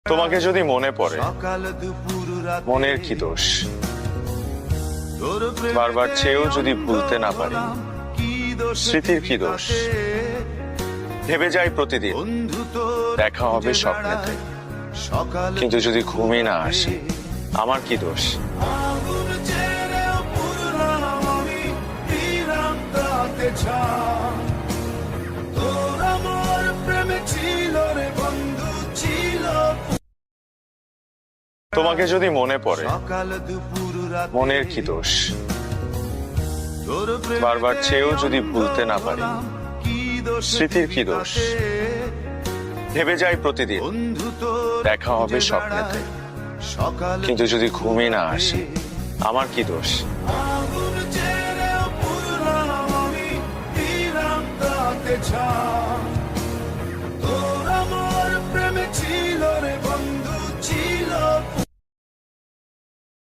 তোমাকে যদি মনে পড়ে, মনের কি দোষ? বারবার চেয়েও যদি ভুলতে না পারি, স্মৃতির কি দোষ? ভেবে যাই প্রতিদিন দেখা হবে স্বপ্নেতে, কিন্তু যদি ঘুমই না আসে, আমার কি দোষ? তোমাকে যদি মনে পড়ে, মনের কি দোষ? বারবার চেয়েও যদি ভুলতে না পারি, স্মৃতির কি দোষ? ভেবে যাই প্রতিদিন দেখা হবে স্বপ্নেতে, কিন্তু যদি ঘুমই না আসে, আমার কি দোষ? আগুন ছেড়ে পুরলাম আমি, দিলাম তাতে ছাড়।